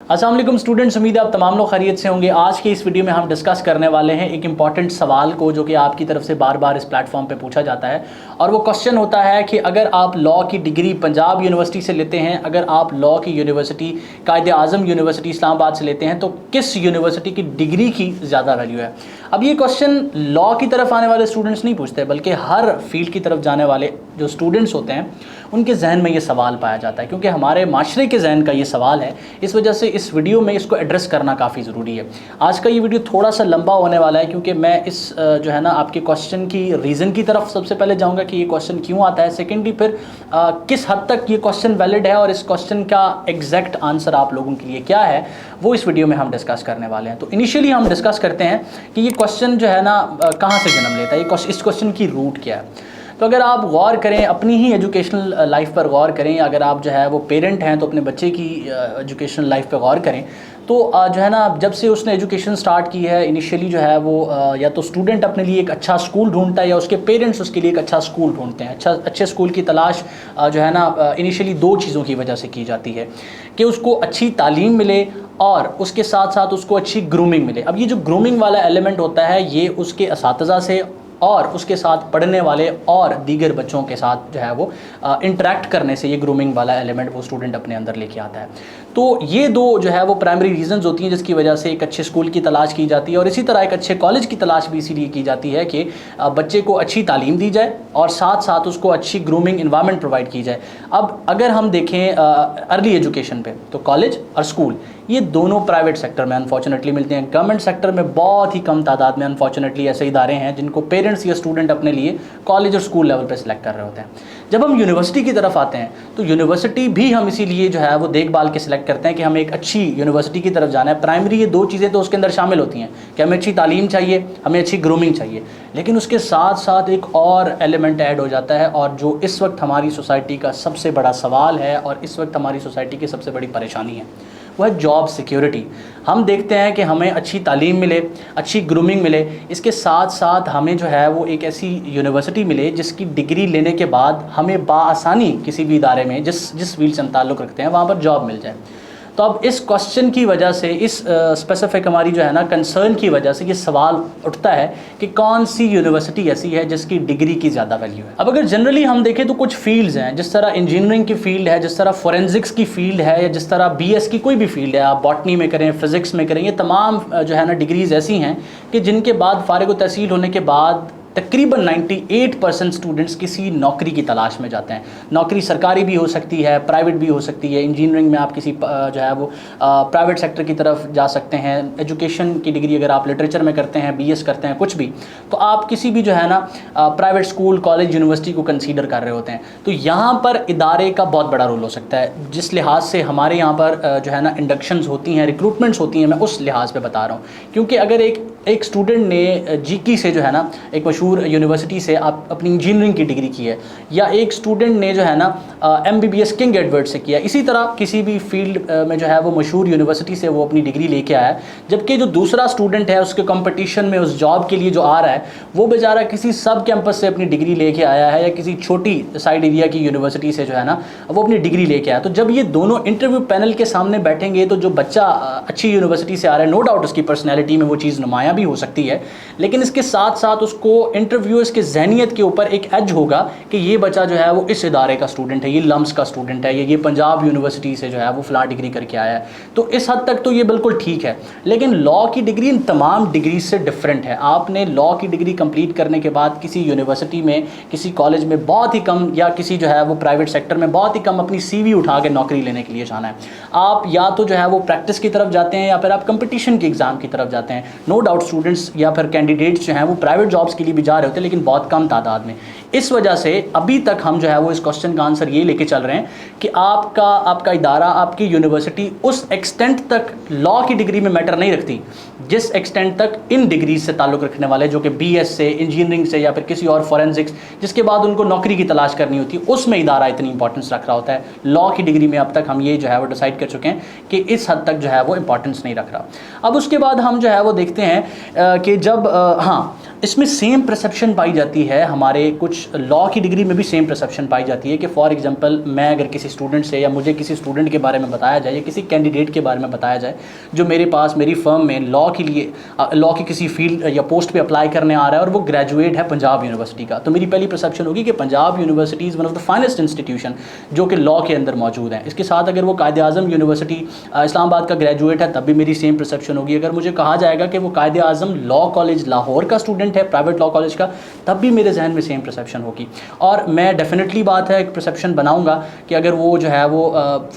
अस्सलाम वालेकुम स्टूडेंट्स, उम्मीद है आप तमाम लोग खैरियत से होंगे। आज के इस वीडियो में हम डिस्कस करने वाले हैं एक इंपॉर्टेंट सवाल को जो कि आपकी तरफ से बार बार इस प्लेटफॉर्म पे पूछा जाता है। और वो क्वेश्चन होता है कि अगर आप लॉ की डिग्री पंजाब यूनिवर्सिटी से लेते हैं, अगर आप लॉ की यूनिवर्सिटी कायदे आज़म यूनिवर्सिटी इस्लामाबाद से लेते हैं, तो किस यूनिवर्सिटी की डिग्री की ज़्यादा वैल्यू है। अब ये क्वेश्चन लॉ की तरफ आने वाले स्टूडेंट्स नहीं पूछते, बल्कि हर फील्ड की तरफ जाने वाले जो स्टूडेंट्स होते हैं उनके जहन में ये सवाल पाया जाता है, क्योंकि हमारे माशरे के जहन का ये सवाल है। इस वजह से इस वीडियो में इसको एड्रेस करना काफ़ी ज़रूरी है। आज का ये वीडियो थोड़ा सा लंबा होने वाला है, क्योंकि मैं इस जो है ना आपके क्वेश्चन की रीज़न की तरफ सबसे पहले जाऊँगा कि ये क्वेश्चन क्यों आता है। सेकेंडली फिर किस हद तक ये क्वेश्चन वैलिड है और इस क्वेश्चन का एग्जैक्ट आंसर आप लोगों के लिए क्या है, वो इस वीडियो में हम डिस्कस करने वाले हैं। तो इनिशियली हम डिस्कस करते हैं कि ये क्वेश्चन जो है ना कहाँ से जन्म लेता है, इस क्वेश्चन की रूट क्या है। तो अगर आप गौर करें, अपनी ही एजुकेशनल लाइफ पर गौर करें, अगर आप जो है वो पेरेंट हैं तो अपने बच्चे की एजुकेशनल लाइफ पर गौर करें, तो जो है ना जब से उसने एजुकेशन स्टार्ट की है, इनिशियली जो है वो या तो स्टूडेंट अपने लिए एक अच्छा स्कूल ढूंढता है या उसके पेरेंट्स उसके लिए एक अच्छा स्कूल ढूंढते हैं। अच्छे स्कूल की तलाश जो है ना इनिशियली दो चीज़ों की वजह से की जाती है कि उसको अच्छी तालीम मिले और उसके साथ साथ उसको अच्छी ग्रूमिंग मिले। अब ये जो ग्रूमिंग वाला एलिमेंट होता है, ये उसके असातिज़ा से और उसके साथ पढ़ने वाले और दीगर बच्चों के साथ जो है वो इंटरेक्ट करने से ये ग्रूमिंग वाला एलिमेंट वो स्टूडेंट अपने अंदर लेके आता है। तो ये दो जो है वो प्राइमरी रीजंस होती हैं जिसकी वजह से एक अच्छे स्कूल की तलाश की जाती है, और इसी तरह एक अच्छे कॉलेज की तलाश भी इसीलिए की जाती है कि बच्चे को अच्छी तालीम दी जाए और साथ साथ उसको अच्छी ग्रूमिंग इन्वायरमेंट प्रोवाइड की जाए। अब अगर हम देखें अर्ली एजुकेशन पे, तो कॉलेज और स्कूल ये दोनों प्राइवेट सेक्टर में अनफॉर्चुनेटली मिलते हैं। गवर्नमेंट सेक्टर में बहुत ही कम तादाद में अनफॉर्चुनेटली ऐसे इदारे हैं जिनको पेरेंट्स या स्टूडेंट अपने लिए कॉलेज और स्कूल लेवल पे सिलेक्ट कर रहे होते हैं। जब हम यूनिवर्सिटी की तरफ आते हैं तो यूनिवर्सिटी भी हम इसीलिए जो है वो देखभाल के सिलेक्ट करते हैं कि हमें एक अच्छी यूनिवर्सिटी की तरफ जाना है। प्राइमरी ये दो चीज़ें तो उसके अंदर शामिल होती हैं कि हमें अच्छी तालीम चाहिए, हमें अच्छी ग्रूमिंग चाहिए, लेकिन उसके साथ साथ एक और एलिमेंट ऐड हो जाता है, और जो इस वक्त हमारी सोसाइटी का सबसे बड़ा सवाल है और इस वक्त हमारी सोसाइटी की सबसे बड़ी परेशानी है, वो है जॉब सिक्योरिटी। हम देखते हैं कि हमें अच्छी तालीम मिले, अच्छी ग्रूमिंग मिले, इसके साथ साथ हमें जो है वो एक ऐसी यूनिवर्सिटी मिले जिसकी डिग्री लेने के बाद हमें बाआसानी किसी भी इदारे में जिस फील्ड से हम ताल्लुक़ रखते हैं वहाँ पर जॉब मिल जाए। तो अब इस क्वेश्चन की वजह से, इस स्पेसिफिक हमारी जो है ना कंसर्न की वजह से ये सवाल उठता है कि कौन सी यूनिवर्सिटी ऐसी है जिसकी डिग्री की ज़्यादा वैल्यू है। अब अगर जनरली हम देखें तो कुछ फील्ड्स हैं, जिस तरह इंजीनियरिंग की फील्ड है, जिस तरह फोरेंसिक्स की फील्ड है, या जिस तरह बीएस की कोई भी फील्ड है, आप बॉटनी में करें, फिज़िक्स में करें, ये तमाम जो है ना डिग्रीज़ ऐसी हैं कि जिनके बाद फारिग तहसील होने के बाद तकरीबन 98% स्टूडेंट्स किसी नौकरी की तलाश में जाते हैं। नौकरी सरकारी भी हो सकती है, प्राइवेट भी हो सकती है। इंजीनियरिंग में आप किसी जो है वो प्राइवेट सेक्टर की तरफ जा सकते हैं। एजुकेशन की डिग्री अगर आप लिटरेचर में करते हैं, बीएस करते हैं, कुछ भी, तो आप किसी भी जो है ना प्राइवेट स्कूल, कॉलेज, यूनिवर्सिटी को कंसीडर कर रहे होते हैं। तो यहाँ पर इदारे का बहुत बड़ा रोल हो सकता है। जिस लिहाज से हमारे यहाँ पर जो है ना इंडक्शंस होती हैं, रिक्रूटमेंट्स होती हैं, मैं उस लिहाज पर बता रहा हूँ। क्योंकि अगर एक स्टूडेंट ने जीकी से जो है ना एक मशहूर यूनिवर्सिटी से आप अपनी इंजीनियरिंग की डिग्री की है, या एक स्टूडेंट ने जो है ना एमबीबीएस किंग एडवर्ड से किया, इसी तरह किसी भी फील्ड में जो है वो मशहूर यूनिवर्सिटी से वो अपनी डिग्री लेके आया, जबकि जो दूसरा स्टूडेंट है उसके कंपटीशन में उस जॉब के लिए जो आ रहा है वो बेचारा किसी सब कैंपस से अपनी डिग्री लेके आया है, या किसी छोटी साइड एरिया की यूनिवर्सिटी से जो है ना वो अपनी डिग्री लेके आया। तो जब ये दोनों इंटरव्यू पैनल के सामने बैठेंगे तो जो बच्चा अच्छी यूनिवर्सिटी से आ रहा है, नो डाउट उसकी पर्सनैलिटी में वो चीज़ नुमायाँ भी हो सकती है, लेकिन इसके साथ साथ उसको इंटरव्यूअर्स के जहनियत के ऊपर एक एज होगा कि ये बच्चा जो है वो इस इदारे का स्टूडेंट है, ये लम्स का स्टूडेंट है, ये पंजाब यूनिवर्सिटी से जो है वो फ़लाँ डिग्री करके आया है। तो इस हद तक तो ये बिल्कुल ठीक है, लेकिन लॉ की डिग्री इन तमाम डिग्री से डिफरेंट है। आपने लॉ की डिग्री कंप्लीट करने के बाद किसी यूनिवर्सिटी में, किसी कॉलेज में बहुत ही कम, या किसी जो है वो प्राइवेट सेक्टर में बहुत ही कम अपनी CV उठा के नौकरी लेने के लिए जाना है। आप या तो जो है वो प्रैक्टिस की तरफ जाते हैं या फिर आप कंपटीशन के एग्ज़ाम की तरफ जाते हैं। नो डाउट स्टूडेंट्स या फिर कैंडिडेट्स जो हैं वो प्राइवेट जॉब्स के लिए भी जा रहे होते हैं, लेकिन बहुत कम तादाद में। इस वजह से अभी तक हम जो है वो इस क्वेश्चन का आंसर ये लेके चल रहे हैं कि आपका इदारा, आपकी यूनिवर्सिटी उस एक्सटेंट तक लॉ की डिग्री में मैटर नहीं रखती जिस एक्सटेंट तक इन डिग्रीज से ताल्लुक़ रखने वाले, जो कि बीएस से, इंजीनियरिंग से, या फिर किसी और फोरेंसिक्स, जिसके बाद उनको नौकरी की तलाश करनी होती है, उसमें इदारा इतनी इंपॉर्टेंस रख रहा होता है। लॉ की डिग्री में अब तक हम ये जो है वो डिसाइड कर चुके हैं कि इस हद तक जो है वो इंपॉर्टेंस नहीं रख रहा। अब उसके बाद हम जो है वो देखते हैं कि जब इसमें सेम परसेप्शन पाई जाती है, हमारे कुछ लॉ की डिग्री में भी सेम परसेप्शन पाई जाती है कि फॉर एग्जांपल मैं अगर किसी स्टूडेंट से या मुझे किसी स्टूडेंट के बारे में बताया जाए या किसी कैंडिडेट के बारे में बताया जाए जो मेरे पास मेरी फर्म में लॉ के लिए लॉ की किसी फील्ड या पोस्ट पे अप्लाई करने आ रहा है और वो ग्रेजुएट है पंजाब यूनिवर्सिटी का, तो मेरी पहली परसेप्शन होगी कि Punjab university is one of the finest institution जो कि लॉ के अंदर मौजूद है। इसके साथ अगर वो कायदे आज़म यूनिवर्सिटी इस्लामाबाद का ग्रेजुएट है तब भी मेरी सेम परसेप्शन होगी। अगर मुझे कहा जाएगा कि वो कायदे आज़म लॉ कॉलेज लाहौर का स्टूडेंट है, प्राइवेट लॉ कॉलेज का, तब भी मेरे जहन में सेम परसेप्शन होगी। और मैं डेफिनेटली बात है एक परसेप्शन बनाऊंगा कि अगर वो जो है वो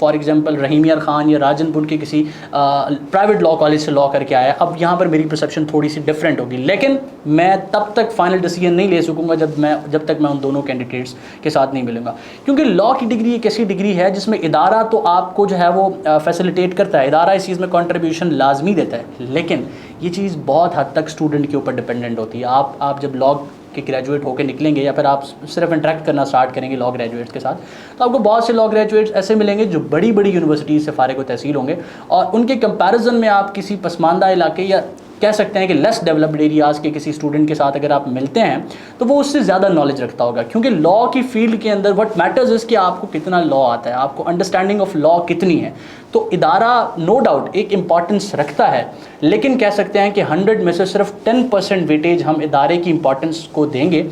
फॉर एग्जांपल रहीम यार खान या राजनपुर के किसी प्राइवेट लॉ कॉलेज से लॉ करके आया, अब यहाँ पर मेरी परसेप्शन थोड़ी सी डिफरेंट होगी। लेकिन मैं तब तक फाइनल डिसीजन नहीं ले सकूँगा जब तक मैं उन दोनों कैंडिडेट्स के साथ नहीं मिलूँगा, क्योंकि लॉ की डिग्री एक ऐसी डिग्री है जिसमें इदारा तो आपको जो है वो फैसिलिटेट करता है, इदारा इस चीज़ में कंट्रीब्यूशन लाजमी देता है, लेकिन ये चीज़ बहुत हद तक स्टूडेंट के ऊपर डिपेंडेंट होती है। आप जब लॉ के ग्रेजुएट होकर निकलेंगे या फिर आप सिर्फ इंटरेक्ट करना स्टार्ट करेंगे लॉ ग्रेजुएट्स के साथ, तो आपको बहुत से लॉ ग्रेजुएट्स ऐसे मिलेंगे जो बड़ी बड़ी यूनिवर्सिटीज़ से फारिग व तहसील होंगे और उनके कंपैरिजन में आप किसी पसमानदा इलाके या कह सकते हैं कि लेस डेवलप्ड एरियाज़ के किसी स्टूडेंट के साथ अगर आप मिलते हैं तो वो उससे ज़्यादा नॉलेज रखता होगा, क्योंकि लॉ की फील्ड के अंदर व्हाट मैटर्स इज़ कि आपको कितना लॉ आता है, आपको अंडरस्टैंडिंग ऑफ लॉ कितनी है। तो इदारा नो डाउट एक इम्पॉर्टेंस रखता है, लेकिन कह सकते हैं कि 100 में से सिर्फ 10% वेटेज हम इदारे की इम्पॉर्टेंस को देंगे।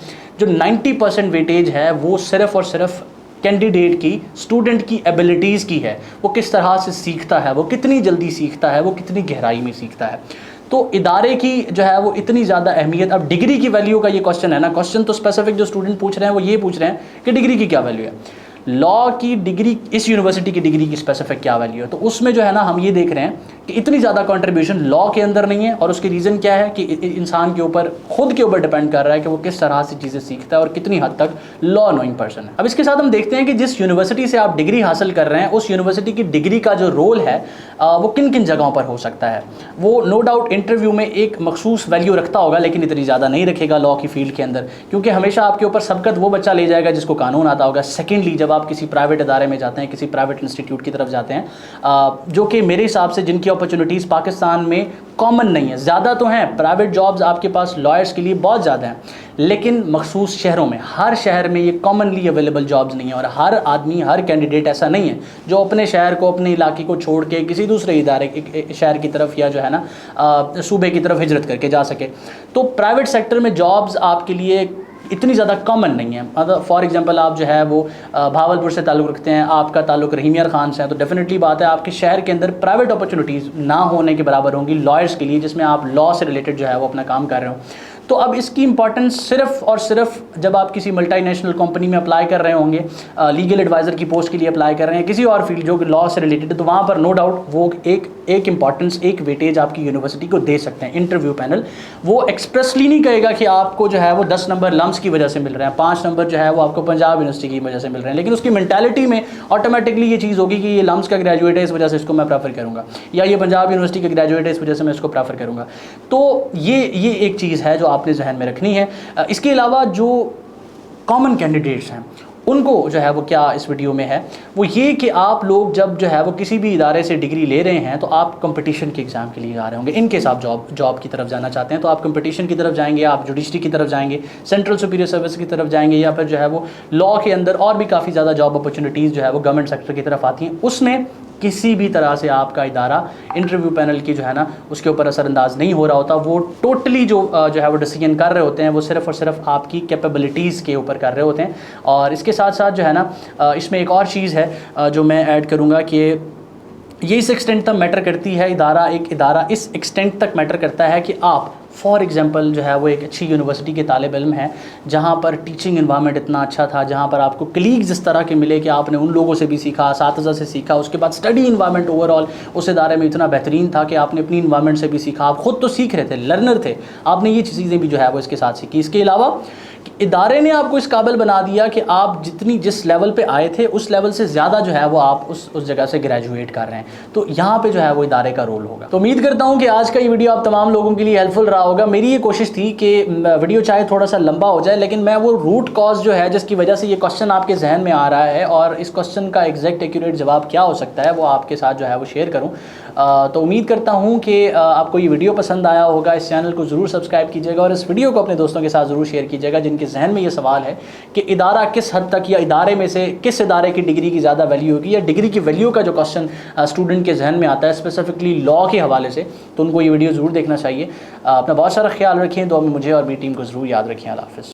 जो 90% वेटेज है वो सिर्फ़ और सिर्फ कैंडिडेट की, स्टूडेंट की एबिलिटीज़ की है, वो किस तरह से सीखता है, वो कितनी जल्दी सीखता है, वो कितनी गहराई में सीखता है। तो इदारे की जो है वो इतनी ज़्यादा अहमियत, अब डिग्री की वैल्यू का ये क्वेश्चन है ना, क्वेश्चन तो स्पेसिफिक जो स्टूडेंट पूछ रहे हैं वो ये पूछ रहे हैं कि डिग्री की क्या वैल्यू है, लॉ की डिग्री, इस यूनिवर्सिटी की डिग्री की स्पेसिफिक क्या वैल्यू है। तो उसमें जो है ना हम ये देख रहे हैं कि इतनी ज़्यादा कंट्रीब्यूशन लॉ के अंदर नहीं है, और उसकी रीज़न क्या है कि इंसान के ऊपर, खुद के ऊपर डिपेंड कर रहा है कि वो किस तरह से चीज़ें सीखता है और कितनी हद तक लॉ नोइंग पर्सन है। अब इसके साथ हम देखते हैं कि जिस यूनिवर्सिटी से आप डिग्री हासिल कर रहे हैं उस यूनिवर्सिटी की डिग्री का जो रोल है वो किन किन जगहों पर हो सकता है। वो नो डाउट इंटरव्यू में एक मखसूस वैल्यू रखता होगा, लेकिन इतनी ज़्यादा नहीं रखेगा लॉ की फील्ड के अंदर, क्योंकि हमेशा आपके ऊपर सबकत वो बच्चा ले जाएगा जिसको कानून आता होगा। सेकेंडली, जब आप किसी प्राइवेट इदारे में जाते हैं, किसी प्राइवेट इंस्टीट्यूट की तरफ जाते हैं, जो कि मेरे हिसाब से जिनकी अपॉर्चुनिटीज़ पाकिस्तान में कॉमन नहीं है, ज़्यादा तो हैं, प्राइवेट जॉब्स आपके पास लॉयर्स के लिए बहुत ज़्यादा हैं, लेकिन मखसूस शहरों में, हर शहर में ये कॉमनली अवेलेबल जॉब्स नहीं है, और हर आदमी, हर कैंडिडेट ऐसा नहीं है जो अपने शहर को, अपने इलाके को छोड़ के किसी दूसरे इदारे शहर की तरफ या जो है ना सूबे की तरफ हिजरत करके जा सके। तो प्राइवेट सेक्टर में जॉब्स आपके लिए इतनी ज़्यादा कॉमन नहीं है। मतलब फॉर एग्जांपल आप जो है वो भावलपुर से ताल्लुक़ रखते हैं, आपका ताल्लुक़ रहीम यार खान से है, तो डेफिनेटली बात है आपके शहर के अंदर प्राइवेट अपॉर्चुनिटीज़ ना होने के बराबर होंगी लॉयर्स के लिए, जिसमें आप लॉ से रिलेटेड जो है वो अपना काम कर रहे हो। तो अब इसकी इंपॉर्टेंस सिर्फ और सिर्फ जब आप किसी मल्टीनेशनल कंपनी में अप्लाई कर रहे होंगे, लीगल एडवाइज़र की पोस्ट के लिए अप्लाई कर रहे हैं, किसी और फील्ड जो कि लॉ से रिलेटेड है, तो वहाँ पर नो डाउट वो एक इंपॉर्टेंस, एक वेटेज आपकी यूनिवर्सिटी को दे सकते हैं। इंटरव्यू पैनल वो एक्सप्रेसली नहीं कहेगा कि आपको जो है वो 10 नंबर लम्स की वजह से मिल रहे हैं, 5 नंबर जो है वो आपको पंजाब यूनिवर्सिटी की वजह से मिल रहे हैं, लेकिन उसकी मेंटालिटी में ऑटोमेटिकली ये चीज़ होगी कि ये लम्स का ग्रेजुएट है, इस वजह से इसको मैं प्रेफर करूँगा, या ये पंजाब यूनिवर्सिटी का ग्रेजुएट है, इस वजह से मैं इसको प्रेफर करूँगा। तो ये एक चीज़ है जो आपने जहन में रखनी है। इसके अलावा जो कॉमन कैंडिडेट्स हैं उनको जो है वो क्या इस वीडियो में है वो ये कि आप लोग जब जो है वो किसी भी इदारे से डिग्री ले रहे हैं तो आप कंपटीशन के एग्ज़ाम के लिए जा रहे होंगे। इनकेस आप जॉब की तरफ जाना चाहते हैं तो आप कंपटीशन की तरफ जाएंगे, आप जुडिशरी की तरफ जाएंगे, सेंट्रल सुपीरियर सर्विस की तरफ जाएंगे, या फिर जो है वो लॉ के अंदर और भी काफ़ी ज़्यादा जॉब अपॉर्चुनिटीज़ जो है वो गवर्नमेंट सेक्टर की तरफ आती हैं। उसमें किसी भी तरह से आपका इदारा इंटरव्यू पैनल की जो है ना उसके ऊपर असरअंदाज नहीं हो रहा होता। वो टोटली जो है वो डिसीजन कर रहे होते हैं वो सिर्फ़ और सिर्फ आपकी कैपेबिलिटीज़ के ऊपर कर रहे होते हैं। और इसके साथ साथ जो है ना इसमें एक और चीज़ है जो मैं ऐड करूँगा कि ये इस एक्सटेंट तक मैटर करती है, एक इदारा इस एक्सटेंट तक मैटर करता है कि आप फॉर एग्जांपल जो है वो एक अच्छी यूनिवर्सिटी के तालिब इल्म हैं जहाँ पर टीचिंग इन्वायरमेंट इतना अच्छा था, जहाँ पर आपको कलीग्स इस तरह के मिले कि आपने उन लोगों से भी सीखा, असातिज़ा से सीखा, उसके बाद स्टडी इन्वायरमेंट ओवरऑल उस इदारे में इतना बेहतरीन था कि आपने अपनी इन्वायरमेंट से भी सीखा, आप ख़ुद तो सीख रहे थे, लर्नर थे, आपने ये चीज़ें भी जो है वो इसके साथ सीखी। इसके अलावा इदारे ने आपको इस काबिल बना दिया कि आप जिस लेवल पे आए थे उस लेवल से ज़्यादा जो है वो आप उस जगह से ग्रेजुएट कर रहे हैं, तो यहाँ पे जो है वो इदारे का रोल होगा। तो उम्मीद करता हूँ कि आज का ये वीडियो आप तमाम लोगों के लिए हेल्पफुल रहा होगा। मेरी ये कोशिश थी कि वीडियो चाहे थोड़ा सा लंबा हो जाए, लेकिन मैं वो रूट कॉज जो है जिसकी वजह से ये क्वेश्चन आपके जहन में आ रहा है और इस क्वेश्चन का एग्जैक्ट एक्यूरेट जवाब क्या हो सकता है वो आपके साथ जो है वो शेयर करूँ। तो उम्मीद करता हूँ कि आपको ये वीडियो पसंद आया होगा। इस चैनल को ज़रूर सब्सक्राइब कीजिएगा और इस वीडियो को अपने दोस्तों के साथ ज़रूर शेयर कीजिएगा जिनके जहन में ये सवाल है कि इदारा किस हद तक या इदारे में से किस इदारे की डिग्री की ज़्यादा वैल्यू होगी, या डिग्री की वैल्यू का जो क्वेश्चन स्टूडेंट के जहन में आता है स्पेसिफिकली लॉ के हवाले से, तो उनको ये वीडियो ज़रूर देखना चाहिए। अपना बहुत सारा ख्याल रखें, तो मुझे और मेरी टीम को ज़रूर याद रखें। अल्लाह हाफ़िज़।